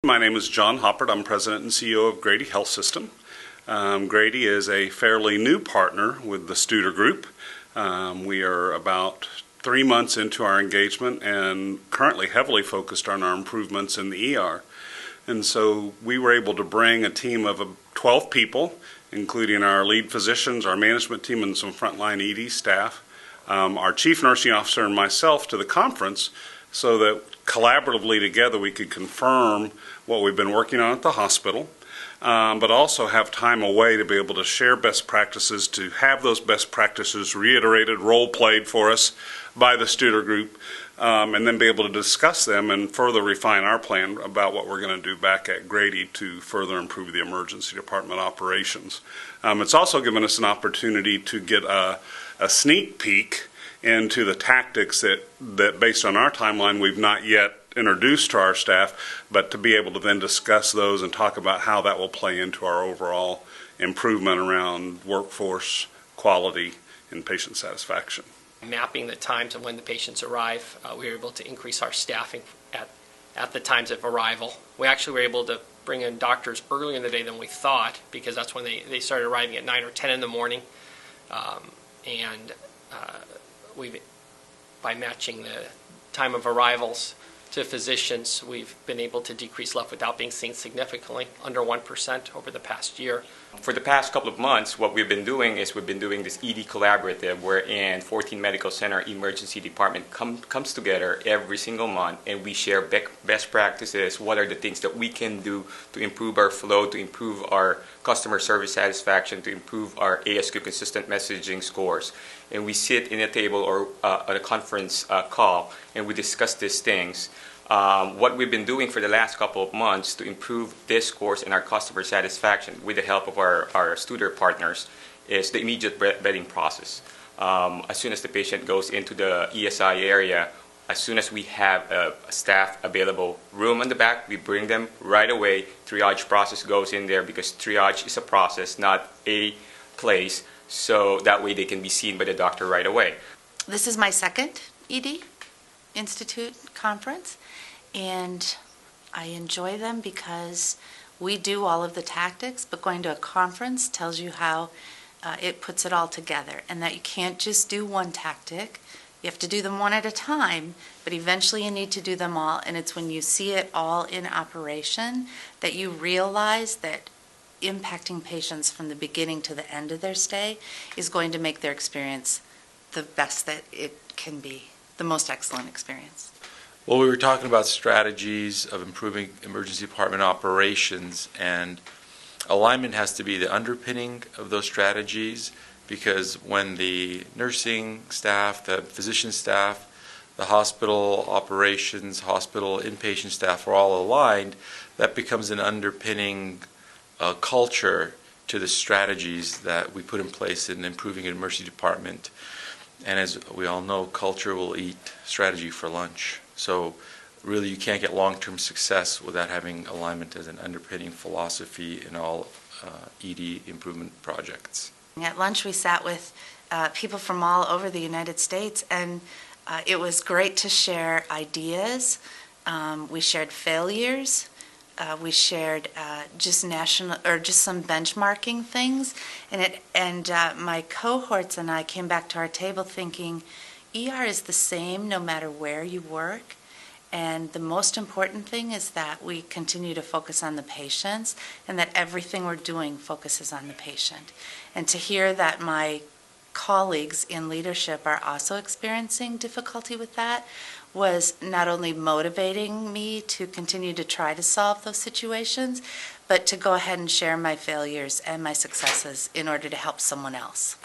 My name is John Hoppert. I'm President and CEO of Grady Health System. Grady is a fairly new partner with the Studer Group. We are about 3 months into our engagement and currently heavily focused on our improvements in the ER. And so we were able to bring a team of 12 people, including our lead physicians, our management team, and some frontline ED staff, our chief nursing officer and myself to the conference so that collaboratively together we could confirm what we've been working on at the hospital, but also have time away to be able to share best practices, to have those best practices reiterated, role-played for us by the Studer Group, and then be able to discuss them and further refine our plan about what we're going to do back at Grady to further improve the emergency department operations. It's also given us an opportunity to get a sneak peek into the tactics that based on our timeline we've not yet introduced to our staff, but to be able to then discuss those and talk about how that will play into our overall improvement around workforce quality and patient satisfaction. Mapping the times of when the patients arrive, we were able to increase our staffing at the times of arrival. We actually were able to bring in doctors earlier in the day than we thought, because that's when they started arriving at 9 or 10 in the morning. By matching the time of arrivals to physicians, we've been able to decrease left without being seen significantly, under 1% over the past year. For the past couple of months, what we've been doing is we've been doing this ED collaborative, wherein 14 Medical Center Emergency Department comes together every single month, and we share best practices. What are the things that we can do to improve our flow, to improve our customer service satisfaction, to improve our ASQ consistent messaging scores. And we sit in a table or at a conference call, and we discuss these things. What we've been doing for the last couple of months to improve this scores and our customer satisfaction with the help of our Studer partners is the immediate bedding process. As soon as the patient goes into the ESI area, as soon as we have a staff available room in the back, we bring them right away. Triage process goes in there, because triage is a process, not a place, so that way they can be seen by the doctor right away. This is my second ED Institute conference, and I enjoy them because we do all of the tactics, but going to a conference tells you how it puts it all together, and that you can't just do one tactic. You have to do them one at a time, but eventually you need to do them all, and it's when you see it all in operation that you realize that impacting patients from the beginning to the end of their stay is going to make their experience the best that it can be, the most excellent experience. Well, we were talking about strategies of improving emergency department operations, and alignment has to be the underpinning of those strategies, because when the nursing staff, the physician staff, the hospital operations, hospital inpatient staff are all aligned, that becomes an underpinning culture to the strategies that we put in place in improving an emergency department. And as we all know, culture will eat strategy for lunch. So really you can't get long-term success without having alignment as an underpinning philosophy in all ED improvement projects. At lunch we sat with people from all over the United States, and it was great to share ideas. We shared failures. We shared just some benchmarking things, and my cohorts and I came back to our table thinking, ER is the same no matter where you work, and the most important thing is that we continue to focus on the patients, and that everything we're doing focuses on the patient. And to hear that my colleagues in leadership are also experiencing difficulty with that was not only motivating me to continue to try to solve those situations, but to go ahead and share my failures and my successes in order to help someone else.